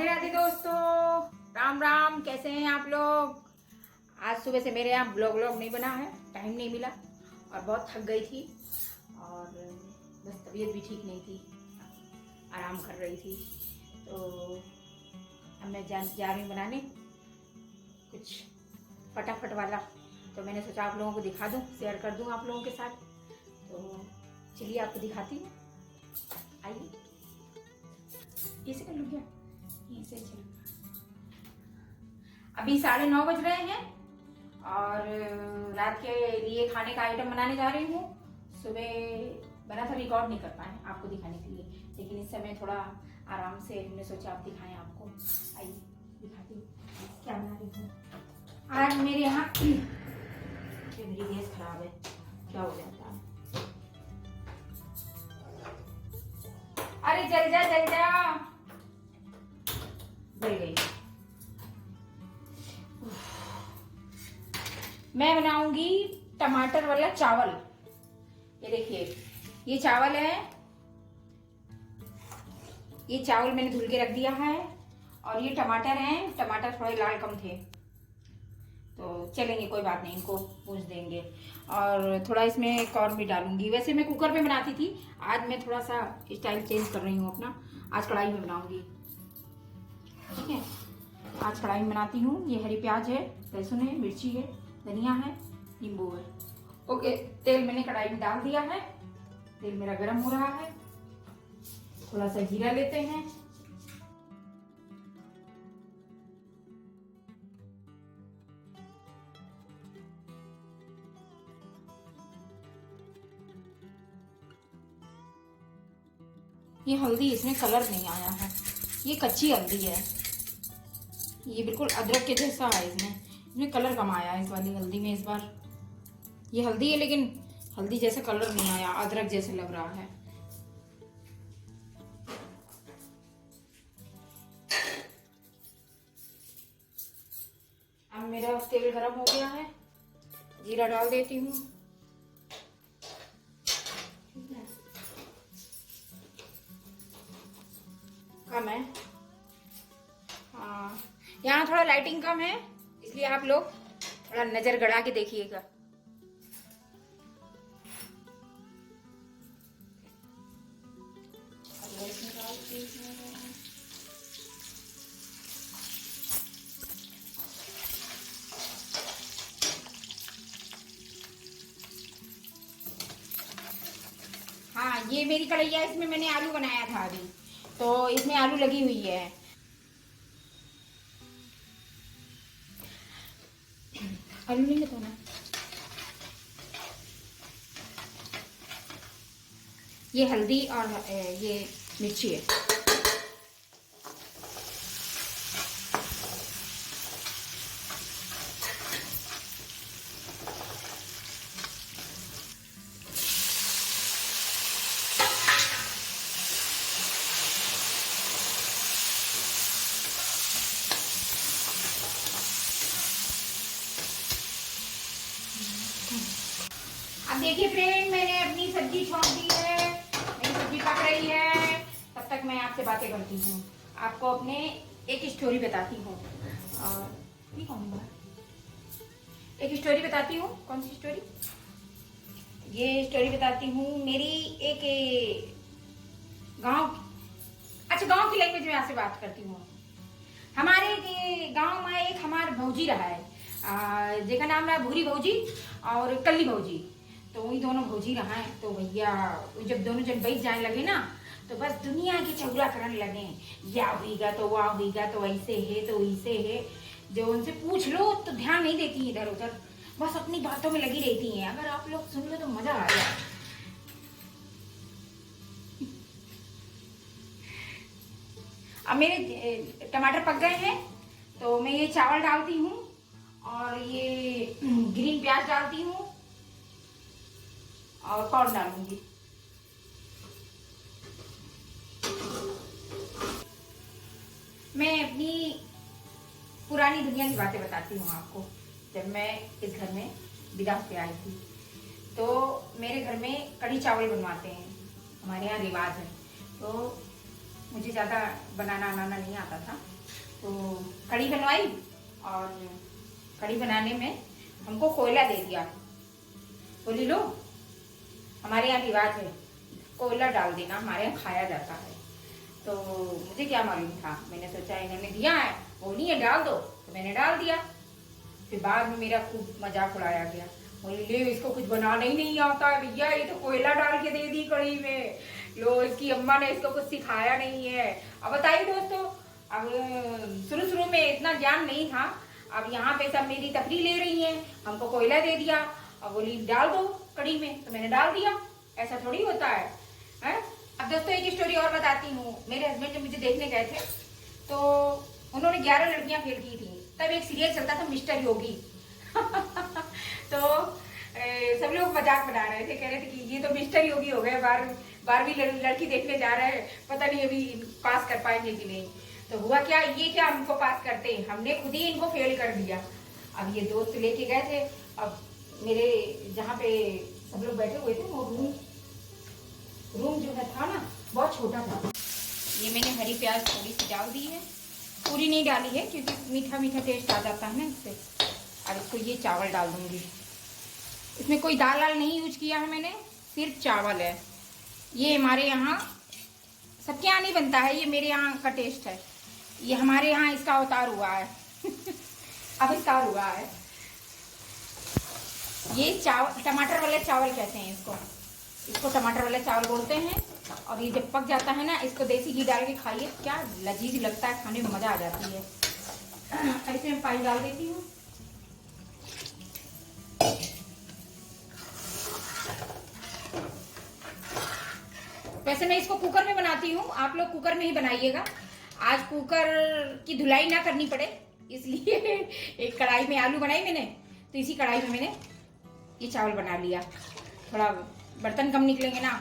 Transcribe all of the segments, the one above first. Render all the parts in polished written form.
राधे राधे दोस्तों, राम राम। कैसे हैं आप लोग। आज सुबह से मेरे यहाँ ब्लॉग नहीं बना है, टाइम नहीं मिला और बहुत थक गई थी और बस तबीयत भी ठीक नहीं थी, आराम कर रही थी। तो अब मैं जा रही हूँ बनाने कुछ फटाफट वाला। तो मैंने सोचा आप लोगों को दिखा दूँ, शेयर कर दूँ आप लोगों के साथ। तो चलिए आपको दिखाती हूँ, आइए। कैसे कर लूँ क्या, यहीं से चलो। अभी 9:30 बज रहे हैं और रात के लिए खाने का आइटम बनाने जा रही हूँ। सुबह बना था, रिकॉर्ड नहीं कर पाए आपको दिखाने के लिए, लेकिन इस समय थोड़ा आराम से हमने सोचा आप दिखाएं आपको। आइए दिखाती हूँ क्या बना रही हूँ आज। मेरे यहाँ मेरी गैस खराब है, क्या हो जाता है। अरे जल जा जल जा, जल गई। मैं बनाऊंगी टमाटर वाला चावल। ये देखिए, ये चावल है, ये चावल मैंने धुल के रख दिया है। और ये टमाटर हैं, टमाटर थोड़े लाल कम थे तो चलेंगे, कोई बात नहीं, इनको पूछ देंगे। और थोड़ा इसमें कॉर्न भी डालूंगी। वैसे मैं कुकर में बनाती थी, आज मैं थोड़ा सा स्टाइल चेंज कर रही हूँ अपना। आज कढ़ाई में बनाऊंगी, ठीक है। आज कढ़ाई में बनाती हूँ। ये हरी प्याज है, लहसुन है, मिर्ची है, धनिया है, नींबू है। ओके, तेल मैंने कढ़ाई में डाल दिया है। तेल मेरा गर्म हो रहा है। थोड़ा सा जीरा लेते हैं। ये हल्दी, इसमें कलर नहीं आया है, ये कच्ची हल्दी है। ये बिल्कुल अदरक के जैसा है, इसमें कलर कम आया है इस वाली हल्दी में इस बार। ये हल्दी है लेकिन हल्दी जैसा कलर नहीं आया, अदरक जैसे लग रहा है। अब मेरा तेल गरम हो गया है, जीरा डाल देती हूँ। कम है, हाँ, यहाँ थोड़ा लाइटिंग कम है, इसलिए आप लोग थोड़ा नजर गड़ा के देखिएगा। हाँ, ये मेरी कढ़ैया, इसमें मैंने आलू बनाया था अभी, तो इसमें आलू लगी हुई है। आलू नहीं बताना। ये हल्दी और ये मिर्ची है। अब देखिए फ्रेंड, मैंने अपनी सब्जी छोड़ दी है, मेरी सब्जी पक रही है। तब तक मैं आपसे बातें करती हूँ, आपको अपने एक स्टोरी बताती हूँ। ये कौन है? एक स्टोरी बताती हूँ। कौन सी स्टोरी? ये स्टोरी बताती हूँ मेरी एक गांव, अच्छा गांव की लैंग्वेज में आपसे बात करती हूँ। हमारे गांव में एक हमारा भौजी रहा है, जेका नाम है भूरी भौजी और कल्ली भौजी। तो वही दोनों भौजी रहा है। तो भैया जब दोनों जन बैठ जाने लगे ना, तो बस दुनिया की चौड़ा करने लगे, या हुईगा तो वाह हुईगा, तो ऐसे है तो वैसे है। जो उनसे पूछ लो तो ध्यान नहीं देती इधर उधर, बस अपनी बातों में लगी रहती हैं। अगर आप लोग सुन लो तो मजा आ जाए। अब मेरे टमाटर पक गए हैं, तो मैं ये चावल डालती हूँ और ये ग्रीन प्याज डालती हूँ और कॉर्न डालूंगी। मैं अपनी पुरानी दुनिया की बातें बताती हूँ आपको। जब मैं इस घर में विदा होकर आई थी, तो मेरे घर में कढ़ी चावल बनवाते हैं, हमारे यहाँ रिवाज है। तो मुझे ज़्यादा बनाना नहीं आता था। तो कढ़ी बनवाई और कढ़ी बनाने में हमको कोयला दे दिया। बोली लो, हमारे यहाँ रिवाज है कोयला डाल देना, हमारे यहाँ खाया जाता है। तो मुझे क्या मालूम था, मैंने सोचा इन्होंने दिया है, वो नहीं है डाल दो, तो मैंने डाल दिया। फिर बाद में मेरा खूब मजाक उड़ाया गया, बोली ले इसको कुछ बनाना ही नहीं आता है भैया, ये तो कोयला डाल के दे दी कढ़ी में, लो इसकी अम्मा ने इसको कुछ सिखाया नहीं है। अब बताइए दोस्तों, अब शुरू में इतना ज्ञान नहीं था, अब यहाँ पे सब मेरी तफरीह ले रही हैं, हमको कोयला दे दिया और बोली डाल दो कढ़ी में, तो मैंने डाल दिया। ऐसा थोड़ी होता है? अब दोस्तों एक स्टोरी और बताती हूँ। मेरे हस्बैंड जब मुझे देखने गए थे तो उन्होंने 11 लड़कियां फेल की थी। तब एक सीरियल चलता था मिस्टर योगी तो सब लोग मजाक बना रहे थे, कह रहे थे कि ये तो मिस्टर योगी हो गए, 12वीं लड़की देखने जा रहे हैं, पता नहीं अभी पास कर पाएंगे कि नहीं। तो हुआ क्या, ये क्या हमको पास करते, हमने खुद ही इनको फेल कर दिया। अब ये दोस्त लेके गए थे, अब मेरे जहाँ पे सब लोग बैठे हुए थे वो रूम जो है था ना बहुत छोटा था। ये मैंने हरी प्याज थोड़ी सी डाल दी है, पूरी नहीं डाली है क्योंकि मीठा मीठा टेस्ट आ जाता है ना इससे। और इसको ये चावल डाल दूंगी, इसमें कोई दाल वाल नहीं यूज किया है मैंने, सिर्फ चावल है। ये हमारे यहाँ सबके यहाँ नहीं बनता है, ये मेरे यहाँ का टेस्ट है, ये हमारे यहाँ इसका अवतार हुआ है अविष्कार हुआ है। ये चावल टमाटर वाले चावल कहते हैं इसको टमाटर वाले चावल बोलते हैं। और ये जब पक जाता है ना, इसको देसी घी डाल के खाइए, क्या लजीज लगता है, खाने में मजा आ जाती है। ऐसे मैं पानी डाल देती हूँ। वैसे मैं इसको कुकर में बनाती हूँ, आप लोग कुकर में ही बनाइएगा। आज कुकर की धुलाई ना करनी पड़े इसलिए एक कढ़ाई में आलू बनाई मैंने, तो इसी कढ़ाई में मैंने ये चावल बना लिया। थोड़ा बर्तन कम निकलेंगे ना,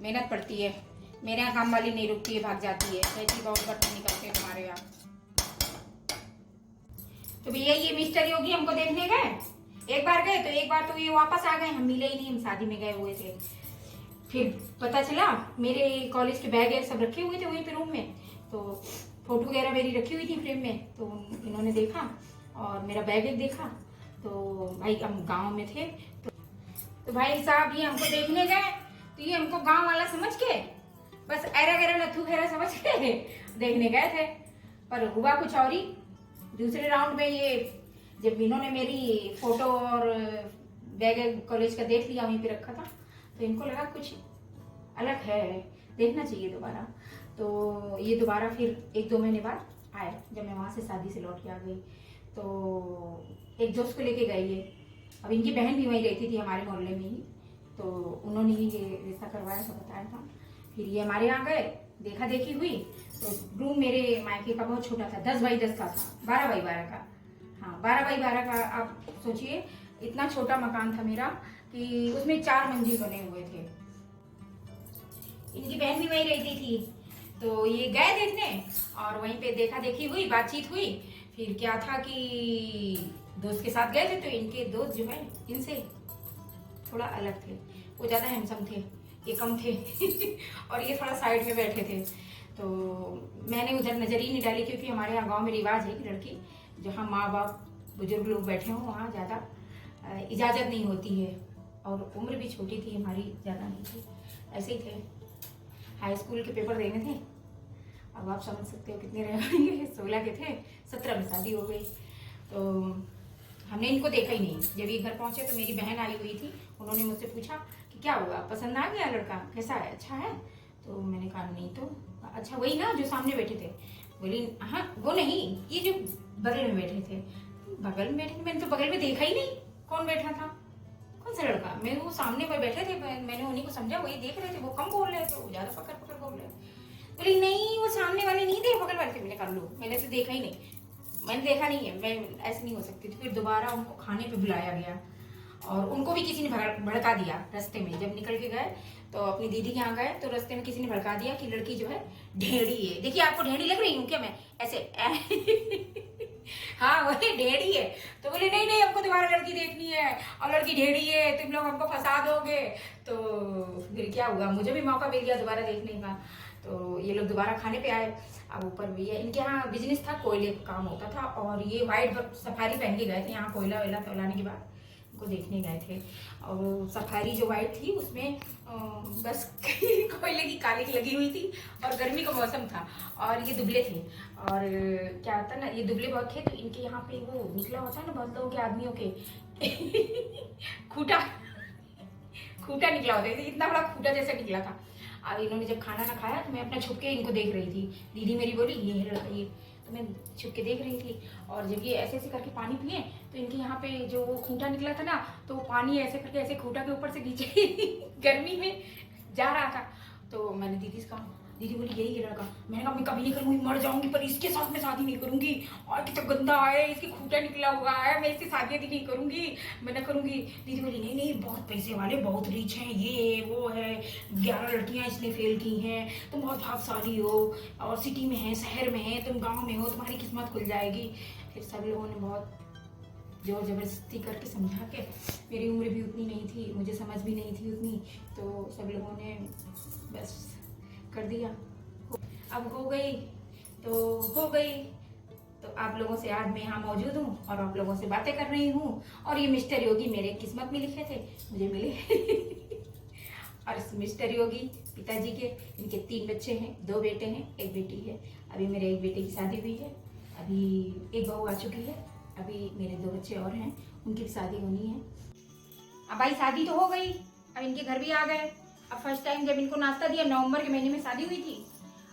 मेहनत पड़ती है। मेरे यहाँ काम वाली नहीं रुकती है, भाग जाती है, ऐसी बहुत बर्तन निकलते हैं तुम्हारे यहाँ। तो भैया ये मिस्टर योगी हमको देखने गए, एक बार गए तो एक बार तो ये वापस आ गए, हम मिले ही नहीं, हम शादी में गए हुए थे। फिर पता चला मेरे कॉलेज के बैग सब रखे हुए थे वहीं पे रूम में, तो फोटो वगैरह मेरी रखी हुई थी फ्रेम में, तो इन्होंने देखा और मेरा बैग एक देखा। तो भाई हम गांव में थे, तो भाई साहब ये हमको देखने गए, तो ये हमको गांव वाला समझ के बस ऐरा गैरा नथु खेरा समझ के देखने गए थे। पर हुआ कुछ और ही। दूसरे राउंड में ये जब इन्होंने मेरी फोटो और बैग कॉलेज का देख लिया, वहीं पे रखा था, तो इनको लगा कुछ अलग है, देखना चाहिए दोबारा। तो ये दोबारा फिर 1-2 महीने बाद आए, जब मैं वहाँ से शादी से लौट के आ गई। तो एक दोस्त को लेके गई ये, अब इनकी बहन भी वहीं रहती थी हमारे मोहल्ले में ही, तो उन्होंने ही ये रिश्ता करवाया था, बताया था। फिर ये हमारे यहाँ गए, देखा देखी हुई, तो रूम मेरे मायके का बहुत छोटा था, 10 बाई 10 का था, 12 बाई 12 का। हाँ 12 बाई 12 का, आप सोचिए इतना छोटा मकान था मेरा कि उसमें 4 मंजिल बने हुए थे। इनकी बहन भी वहीं रहती थी, तो ये गए देखने और वहीं पे देखा देखी हुई, बातचीत हुई। फिर क्या था कि दोस्त के साथ गए थे, तो इनके दोस्त जो है इनसे थोड़ा अलग थे, वो ज्यादा हैंडसम थे, ये कम थे और ये थोड़ा साइड में बैठे थे। तो मैंने उधर नजर ही नहीं डाली, क्योंकि हमारे यहाँ गांव में रिवाज है कि लड़की जहाँ माँ बाप बुजुर्ग लोग बैठे हों वहाँ ज्यादा इजाजत नहीं होती है, और उम्र भी छोटी थी हमारी, ज्यादा नहीं थी, ऐसे ही थे। हाई स्कूल के पेपर देने थे, अब आप समझ सकते हो कितने रह गए, 16 के थे, 17 में शादी हो गई। तो हमने इनको देखा ही नहीं। जब ये घर पहुंचे तो मेरी बहन आई हुई थी, उन्होंने मुझसे पूछा कि क्या हुआ, पसंद आ गया लड़का, कैसा है, अच्छा है? तो मैंने कहा नहीं तो, अच्छा वही ना जो सामने बैठे थे? बोली हाँ वो नहीं, ये जो बगल में बैठे थे। बगल में बैठे, मैंने तो बगल में देखा ही नहीं कौन बैठा था, कौन सा लड़का? मैं वो सामने पर बैठे थे, मैंने उन्हीं को समझा, वही देख रहे थे, वो कम बोल रहे थे, वो ज्यादा पकड़ पकड़ बोल रहे थे। बोली नहीं वो सामने वाले नहीं थे, बगल वाले थे। मैंने कहा लो, मैंने तो देखा ही नहीं, मैंने देखा नहीं है, मैं ऐसे नहीं हो सकती। तो फिर दोबारा उनको खाने पे बुलाया गया, और उनको भी किसी ने भड़का दिया रास्ते में। जब निकल के गए तो अपनी दीदी के यहाँ गए, तो रास्ते में किसी ने भड़का दिया कि लड़की जो है ढेड़ी है। देखिए आपको ढेड़ी लग रही हूँ क्या मैं ऐसे हाँ वही ढेड़ी है। तो बोले नहीं नहीं हमको तुम्हारी लड़की देखनी है, और लड़की ढेड़ी है, तुम लोग हमको फंसा दोगे। तो फिर क्या हुआ, मुझे भी मौका मिल गया दोबारा देखने का। तो ये लोग दोबारा खाने पे आए। अब ऊपर भी है, इनके यहाँ बिजनेस था, कोयले का काम होता था, और ये वाइट सफारी पहन के गए थे यहाँ कोयला वेला तोलाने के बाद उनको देखने गए थे। और वो सफारी जो वाइट थी उसमें बस कोयले की कालिक लगी हुई थी, और गर्मी का मौसम था, और ये दुबले थे। और क्या होता ना, ये दुबले बहुत थे, तो इनके यहाँ पे वो निकला होता है ना बहुत लोगों के आदमियों के खूटा खूटा निकला होता है, इतना बड़ा खूटा जैसा निकला था। अब इन्होंने जब खाना ना खाया तो मैं अपना छुप के इनको देख रही थी। दीदी मेरी बोली ये है लड़का ये, तो मैं छुप के देख रही थी। और जब ये ऐसे ऐसे करके पानी पिए तो इनके यहाँ पे जो खूंटा निकला था ना, तो पानी ऐसे करके ऐसे खूंटा के ऊपर से नीचे गर्मी में जा रहा था। तो मैंने दीदी से कहा, दीदी बोली यही है लड़का। मैंने कहा मैं कभी नहीं करूँगी, मर जाऊंगी, पर इसके साथ मैं शादी नहीं करूंगी। और कितना गंदा है, इसकी खूंटा निकला हुआ है, मैं इसकी शादी भी नहीं करूंगी, मैं ना करूंगी। दीदी बोली नहीं नहीं, बहुत पैसे वाले, बहुत रिच हैं, ये वो है, 11 लड़कियां इसने फेल की हैं, तुम बहुत भाग्यशाली हो, और सिटी में है, शहर में है, तुम गाँव में हो, तुम्हारी किस्मत खुल जाएगी। फिर सब लोगों ने बहुत जोर जबरदस्ती करके समझा के, मेरी उम्र भी उतनी नहीं थी, मुझे समझ भी नहीं थी उतनी, तो सब लोगों ने बस कर दिया। अब हो गई तो हो गई। तो आप लोगों से आज मैं यहाँ मौजूद हूँ और आप लोगों से बातें कर रही हूँ। और ये मिस्टर योगी मेरे किस्मत में लिखे थे, मुझे मिले। और इस मिस्टर योगी पिताजी के, इनके 3 बच्चे हैं, 2 बेटे हैं, 1 बेटी है। अभी मेरे 1 बेटे की शादी हुई है, अभी 1 बहू आ चुकी है, अभी मेरे 2 बच्चे और हैं, उनकी भी शादी होनी है। अब भाई शादी तो हो गई, अब इनके घर भी आ गए। अब फर्स्ट टाइम जब इनको नाश्ता दिया, नवंबर के महीने में शादी हुई थी।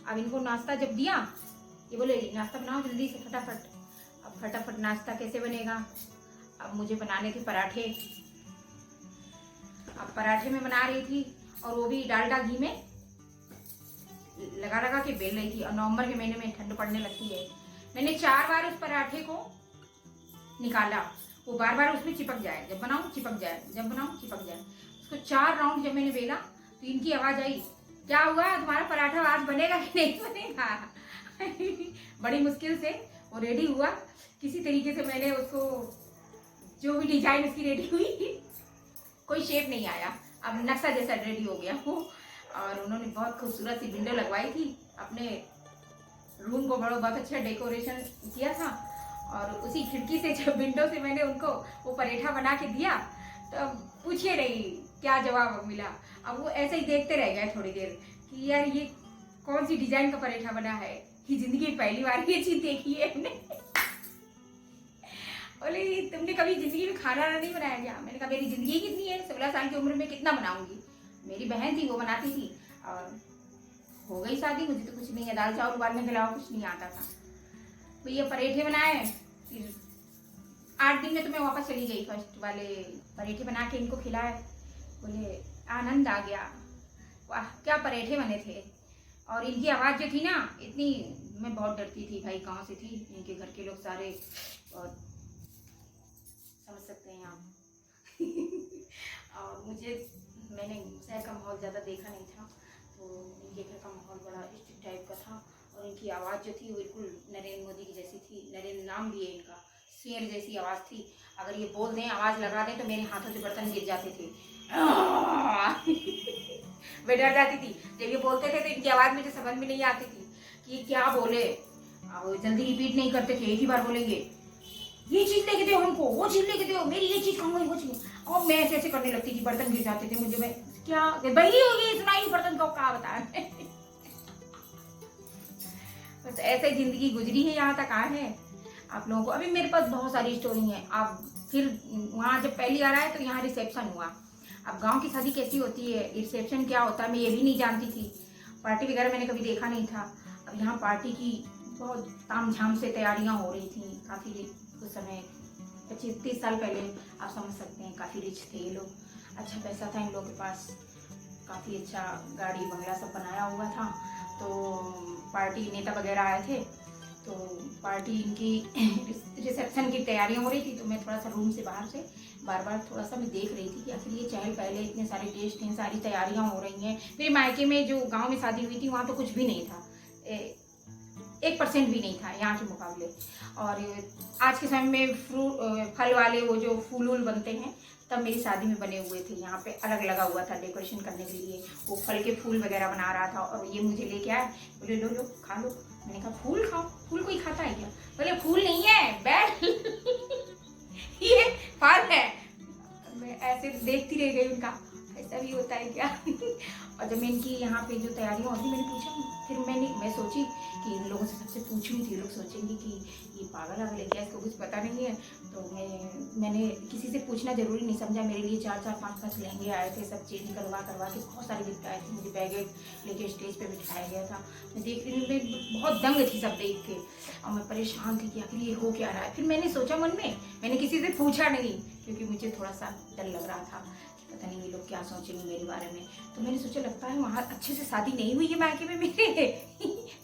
अब इनको नाश्ता जब दिया, ये बोले नाश्ता बनाओ जल्दी से फटाफट। अब फटाफट नाश्ता कैसे बनेगा, अब मुझे बनाने थे पराठे। अब पराठे में बना रही थी, और वो भी डालडा घी में लगा लगा के बेल रही थी। और नवंबर के महीने में ठंड पड़ने लगती है। मैंने 4 बार उस पराठे को निकाला, वो बार बार उसमें चिपक जाए, जब बनाऊं चिपक जाए, जब बनाऊं चिपक जाए। उसको 4 राउंड जब मैंने बेला तो इनकी आवाज आई, क्या हुआ तुम्हारा पराठा आज बनेगा कि नहीं बनेगा। बड़ी मुश्किल से वो रेडी हुआ, किसी तरीके से मैंने उसको, जो भी डिजाइन उसकी रेडी हुई, कोई शेप नहीं आया, अब नक्शा जैसा रेडी हो गया वो। और उन्होंने बहुत खूबसूरत सी विंडो लगवाई थी, अपने रूम को बहुत अच्छा डेकोरेशन किया था। और उसी खिड़की से, जब विंडो से मैंने उनको वो पराठा बना के दिया, तो पूछिए नहीं क्या जवाब मिला। अब वो ऐसे ही देखते रह गए थोड़ी देर कि यार ये कौन सी डिजाइन का पराठा बना है, कि जिंदगी में पहली बार ये चीज देखी है हमने। बोले तुमने कभी जिंदगी में खाना नहीं बनाया क्या? मैंने कहा मेरी जिंदगी कितनी है, 16 साल की उम्र में कितना बनाऊंगी। मेरी बहन थी वो बनाती थी, और हो गई शादी, मुझे तो कुछ नहीं है, दाल चावल उबालने के अलावा कुछ नहीं आता था। भैया पराठे बनाए, फिर 8 दिन में तो मैं वापस चली गई। फर्स्ट वाले पराठे बना के इनको खिलाए, बोले आनंद आ गया, वाह क्या पराठे बने थे। और इनकी आवाज़ जो थी ना इतनी, मैं बहुत डरती थी भाई, गांव से थी, इनके घर के लोग सारे, और समझ सकते हैं आप। और मैंने शहर का माहौल ज़्यादा देखा नहीं था, तो इनके घर का माहौल बड़ा स्ट्रिक्ट टाइप का था। और इनकी आवाज़ जो थी वो बिल्कुल नरेंद्र मोदी की जैसी थी। नरेंद्र नाम भी है इनका, शेर जैसी आवाज़ थी। अगर ये बोल दें, आवाज़ लगा दें, तो मेरे हाथों से बर्तन गिर जाते थे। मैं डर जाती थी जब ये बोलते थे, तो इनकी आवाज़ मुझे समझ में नहीं आती थी कि ये क्या बोले। वो जल्दी रिपीट नहीं करते थे, एक ही बार बोलेंगे, ये चीज़ लेके दो हमको, वो चीज़ लेके दो, मेरी ये चीज़ कहूँगी, वो चीज़। और मैं ऐसे ऐसे करने लगती थी, बर्तन गिर जाते थे मुझे। मैं क्या बहरी होगी, सुनाई बर्तन को क्या बताया। बस ऐसे जिंदगी गुजरी है, यहाँ तक आए हैं आप लोगों को। अभी मेरे पास बहुत सारी स्टोरी है। अब फिर वहाँ जब पहली आ रहा है तो यहाँ रिसेप्शन हुआ। अब गांव की शादी कैसी होती है, रिसेप्शन क्या होता है, मैं ये भी नहीं जानती थी। पार्टी वगैरह मैंने कभी देखा नहीं था। अब यहाँ पार्टी की बहुत तामझाम से तैयारियाँ हो रही थी। काफ़ी उस समय 25-30 साल पहले, आप समझ सकते हैं, काफ़ी रिच थे ये लोग, अच्छा पैसा था इन लोगों के पास, काफ़ी अच्छा गाड़ी बंगला सब बनाया हुआ था। तो पार्टी नेता वगैरह आए थे, तो पार्टी इनकी रिसेप्शन की तैयारियां हो रही थी। तो मैं थोड़ा सा रूम से बाहर से बार बार थोड़ा सा मैं देख रही थी कि आखिर ये चहल पहले, इतने सारे टेस्ट हैं, सारी तैयारियां हो रही हैं। मेरे मायके में जो गांव में शादी हुई थी वहाँ तो कुछ भी नहीं था, 1% भी नहीं था यहाँ के मुकाबले। और आज के समय में फल वाले वो जो फूल वूल बनते हैं, तब मेरी शादी में बने हुए थे। यहाँ पे अलग लगा हुआ था डेकोरेशन करने के लिए। वो फल के फूल वगैरह बना रहा था और ये मुझे लेके आए, बोले लो लो खा लो। मैंने कहा फूल खाओ, फूल कोई खाता है क्या? बोले फूल नहीं है बैल ये फल है। मैं ऐसे देखती रह गई, उनका ऐसा भी होता है क्या और जब मैं इनकी यहाँ पे जो तैयारियाँ होती, मैंने पूछा, फिर मैं सोची कि इन लोगों से सबसे पूछूंगी थी, लोग सोचेंगे कि ये पागल आगल है क्या, इसको कुछ पता नहीं है। तो मैंने किसी से पूछना जरूरी नहीं समझा। मेरे लिए 4-4 5-5 लहंगे आए थे, सब चेंज करवा के बहुत सारे गिफ्ट आए थे। मुझे बैग लेके स्टेज पे बिठाया गया था। मैं देख रही हूँ, बहुत दंग थी सब देख के और मैं परेशान थी कि आखिर ये हो क्या रहा है। फिर मैंने सोचा मन में, मैंने किसी से पूछा नहीं क्योंकि मुझे थोड़ा सा डर लग रहा था, पता नहीं ये लोग क्या सोचेंगे मेरे बारे में। तो मैंने सोचा लगता है वहाँ अच्छे से शादी नहीं हुई है मायके में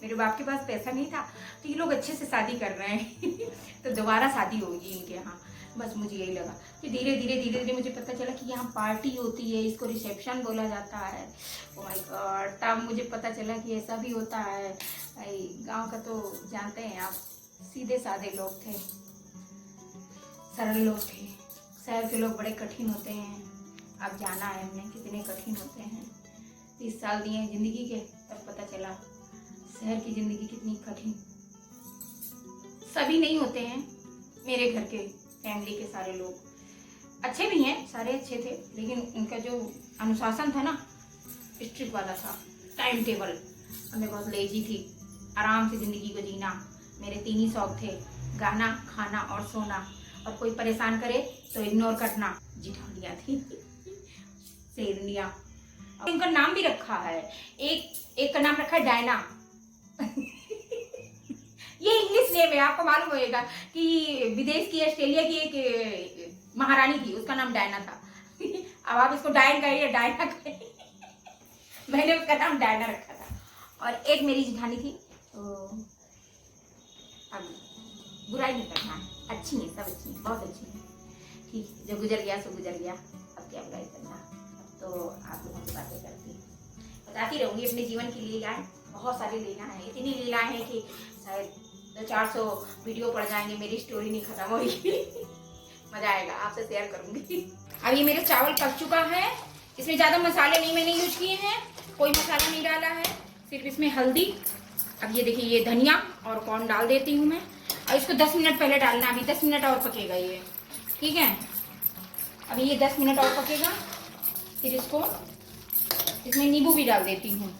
मेरे बाप के पास पैसा नहीं था, तो ये लोग अच्छे से शादी कर रहे हैं तो दोबारा शादी होगी इनके यहाँ। बस मुझे यही लगा कि धीरे धीरे मुझे पता चला कि यहाँ पार्टी होती है, इसको रिसेप्शन बोला जाता है। ओह माय गॉड, तब मुझे पता चला कि ऐसा भी होता है। गाँव का तो जानते हैं आप, सीधे साधे लोग थे, सरल लोग थे। शहर के लोग बड़े कठिन होते हैं। अब जाना है हमने कितने कठिन होते हैं। 30 साल दिए जिंदगी के, तब पता चला शहर की जिंदगी कितनी कठिन। सभी नहीं होते हैं। मेरे घर के फैमिली के सारे लोग अच्छे भी हैं, सारे अच्छे थे, लेकिन उनका जो अनुशासन था ना, स्ट्रिक्ट वाला था, टाइम टेबल। और मैं बहुत लेजी थी, आराम से जिंदगी को जीना। मेरे 3 ही शौक थे, गाना, खाना और सोना। और कोई परेशान करे तो इग्नोर करना। जिठौलिया थी शेरनिया। उनका नाम भी रखा है, एक का नाम रखा है डायना ये इंग्लिश नेम है, आपको मालूम होगा कि विदेश की, ऑस्ट्रेलिया की एक महारानी थी, उसका नाम डायना था अब आप इसको डायन कहिए, डायना कहिए मैंने उसका नाम डायना रखा था। और एक मेरी जेठानी थी, तो अब बुराई नहीं करना, अच्छी है, सब अच्छी है, बहुत अच्छी है। ठीक, जो गुजर गया सो गुजर गया, अब क्या बुराई करना। तो आप लोगों से बातें करती बताती रहूँगी अपने जीवन की लीलाएं। बहुत सारी लीलाएं हैं, इतनी लीलाएं हैं कि शायद 200-400 वीडियो पड़ जाएंगे, मेरी स्टोरी नहीं खत्म होगी मजा आएगा, आपसे शेयर करूंगी। अब ये मेरे चावल पक चुका है। इसमें ज़्यादा मसाले नहीं मैंने यूज किए हैं, कोई मसाला नहीं डाला है, सिर्फ इसमें हल्दी। अब ये देखिए, ये धनिया और कॉर्न डाल देती हूँ मैं। और इसको 10 मिनट पहले डालना, अभी 10 मिनट और पकेगा ये, ठीक है। अभी ये 10 मिनट और पकेगा, फिर इसको, इसमें नींबू भी डाल देती हूँ।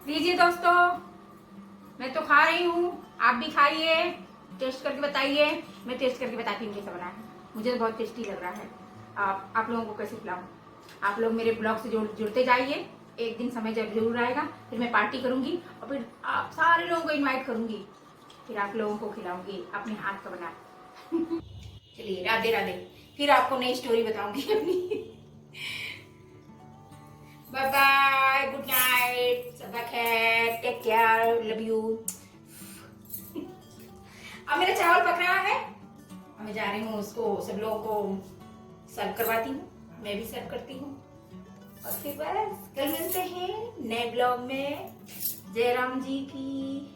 लीजिए दोस्तों, मैं तो खा रही हूँ, आप भी खाइए, टेस्ट करके बताइए। मैं टेस्ट करके बताती हूँ कैसा बना है। मुझे तो बहुत टेस्टी लग रहा है। आप लोगों को कैसे खिलाऊं? आप लोग मेरे ब्लॉग से जुड़ते जाइए। एक दिन समय जरूर आएगा, फिर मैं पार्टी करूंगी और फिर आप सारे लोगों को इनवाइट करूंगी, फिर आप लोगों को खिलाऊंगी अपने हाथ का बना चलिए, राधे राधे। फिर आपको नई स्टोरी बताऊंगी अपनी बाय बाय, गुड नाइट, सबा खैर, टेक केयर, लव यू। अब मेरा चावल पक रहा है, अब मैं जा रही हूँ उसको सब लोगों को सर्व करवाती हूँ, मैं भी सर्व करती हूँ और फिर बस कल मिलते हैं नए ब्लॉग में। जय राम जी की।